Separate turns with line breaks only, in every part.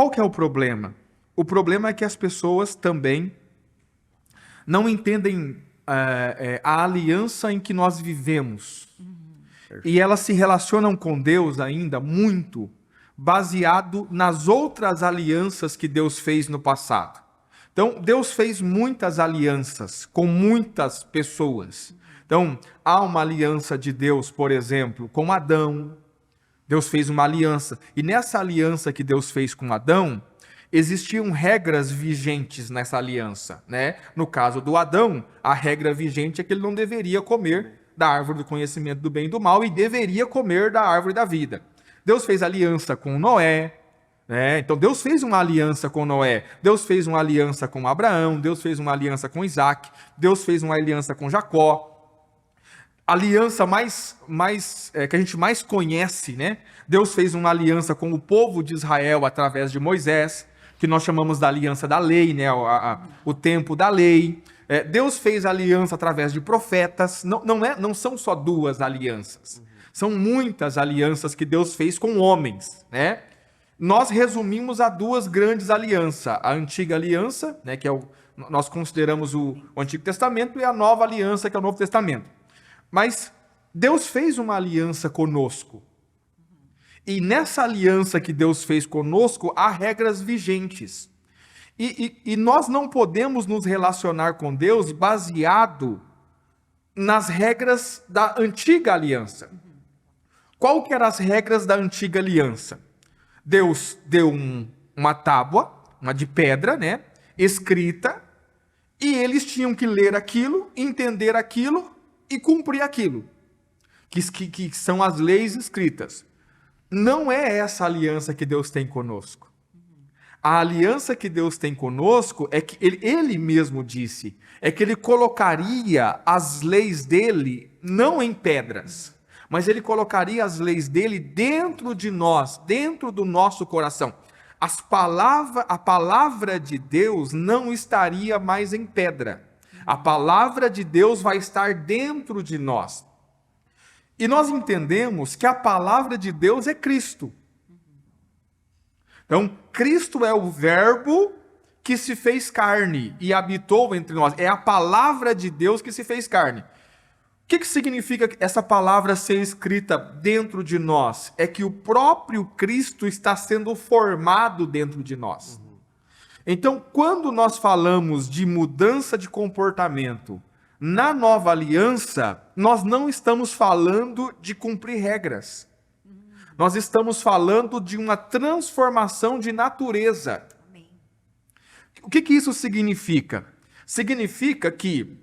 qual que é o problema? O problema é que as pessoas também não entendem a aliança em que nós vivemos. E elas se relacionam com Deus ainda muito baseado nas outras alianças que Deus fez no passado. Então, Deus fez muitas alianças com muitas pessoas. Então, há uma aliança de Deus, por exemplo, com Adão. Deus fez uma aliança. E nessa aliança que Deus fez com Adão, existiam regras vigentes nessa aliança, né? No caso do Adão, a regra vigente é que ele não deveria comer da árvore do conhecimento do bem e do mal e deveria comer da árvore da vida. Deus fez aliança com Noé, né? Então Deus fez uma aliança com Noé, Deus fez uma aliança com Abraão, Deus fez uma aliança com Isaac, Deus fez uma aliança com Jacó. A aliança que a gente mais conhece, né? Deus fez uma aliança com o povo de Israel através de Moisés, que nós chamamos da aliança da lei, né? O tempo da lei. Deus fez aliança através de profetas. Não são só duas alianças. São muitas alianças que Deus fez com homens, né? Nós resumimos a duas grandes alianças. A antiga aliança, né, que nós consideramos o Antigo Testamento, e a nova aliança, que é o Novo Testamento. Mas Deus fez uma aliança conosco. E nessa aliança que Deus fez conosco, há regras vigentes. E nós não podemos nos relacionar com Deus baseado nas regras da antiga aliança. Qual que eram as regras da antiga aliança? Deus deu uma tábua, uma de pedra, né, escrita, e eles tinham que ler aquilo, entender aquilo e cumprir aquilo, que são as leis escritas. Não é essa aliança que Deus tem conosco. A aliança que Deus tem conosco é que ele mesmo disse, é que ele colocaria as leis dele não em pedras, mas ele colocaria as leis dele dentro de nós, dentro do nosso coração. A palavra de Deus não estaria mais em pedra. A palavra de Deus vai estar dentro de nós. E nós entendemos que a palavra de Deus é Cristo. Então, Cristo é o verbo que se fez carne e habitou entre nós. É a palavra de Deus que se fez carne. O que significa essa palavra ser escrita dentro de nós? É que o próprio Cristo está sendo formado dentro de nós. Então, quando nós falamos de mudança de comportamento na nova aliança, nós não estamos falando de cumprir regras. Nós estamos falando de uma transformação de natureza. O que isso significa? Significa que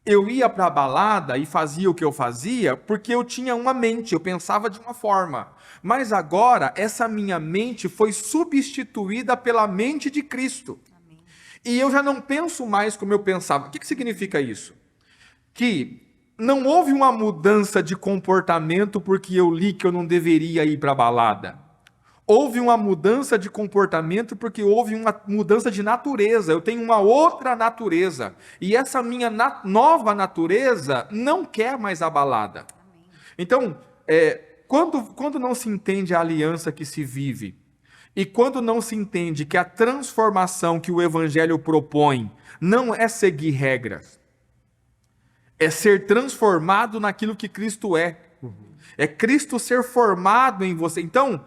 eu ia para a balada e fazia o que eu fazia porque eu tinha uma mente, eu pensava de uma forma. Mas agora, essa minha mente foi substituída pela mente de Cristo. Amém. E eu já não penso mais como eu pensava. O que significa isso? Que não houve uma mudança de comportamento porque eu li que eu não deveria ir para a balada. Houve uma mudança de comportamento porque houve uma mudança de natureza. Eu tenho uma outra natureza. E essa minha nova natureza não quer mais a balada. Amém. Então, quando não se entende a aliança que se vive, e quando não se entende que a transformação que o Evangelho propõe não é seguir regras, é ser transformado naquilo que Cristo é. É Cristo ser formado em você. Então,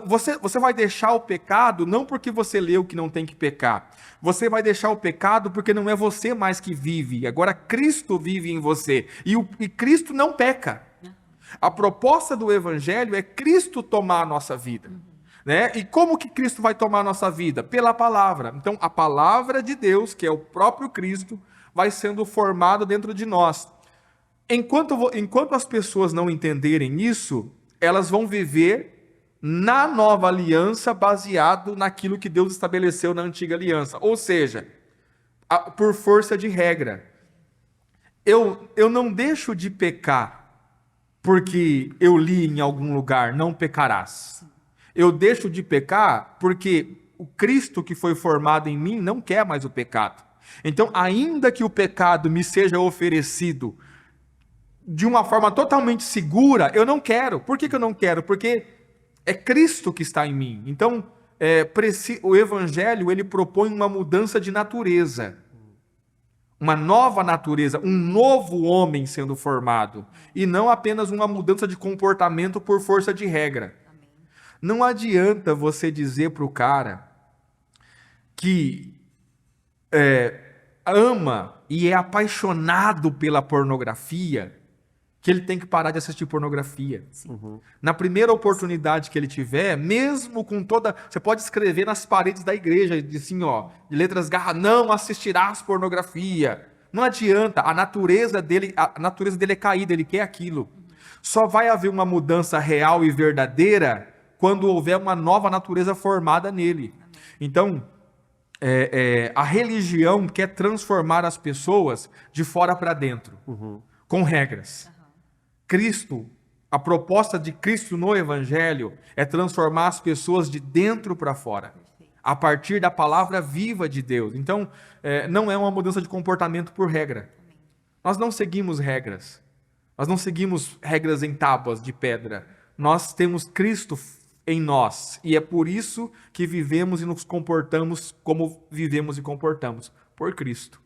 você vai deixar o pecado não porque você leu que não tem que pecar. Você vai deixar o pecado porque não é você mais que vive. Agora Cristo vive em você. E Cristo não peca. A proposta do Evangelho é Cristo tomar a nossa vida. Né? E como que Cristo vai tomar a nossa vida? Pela palavra. Então, a palavra de Deus, que é o próprio Cristo, vai sendo formado dentro de nós. Enquanto as pessoas não entenderem isso, elas vão viver na nova aliança baseado naquilo que Deus estabeleceu na antiga aliança. Ou seja, por força de regra. Eu não deixo de pecar porque eu li em algum lugar, não pecarás. Eu deixo de pecar porque o Cristo que foi formado em mim não quer mais o pecado. Então, ainda que o pecado me seja oferecido de uma forma totalmente segura, eu não quero. Por que eu não quero? Porque é Cristo que está em mim. Então, o evangelho ele propõe uma mudança de natureza. Uma nova natureza, um novo homem sendo formado. E não apenas uma mudança de comportamento por força de regra. Não adianta você dizer para o cara que ama e é apaixonado pela pornografia, que ele tem que parar de assistir pornografia. Na primeira oportunidade que ele tiver, mesmo com toda... Você pode escrever nas paredes da igreja, assim, ó, de letras garras, não assistirás pornografia. Não adianta, a natureza dele é caída, ele quer aquilo. Só vai haver uma mudança real e verdadeira quando houver uma nova natureza formada nele. Então, a religião quer transformar as pessoas de fora para dentro, com regras. Cristo, a proposta de Cristo no Evangelho é transformar as pessoas de dentro para fora, a partir da palavra viva de Deus. Então, não é uma mudança de comportamento por regra. Nós não seguimos regras. Nós não seguimos regras em tábuas de pedra. Nós temos Cristo em nós. E é por isso que vivemos e nos comportamos como vivemos e comportamos. Por Cristo.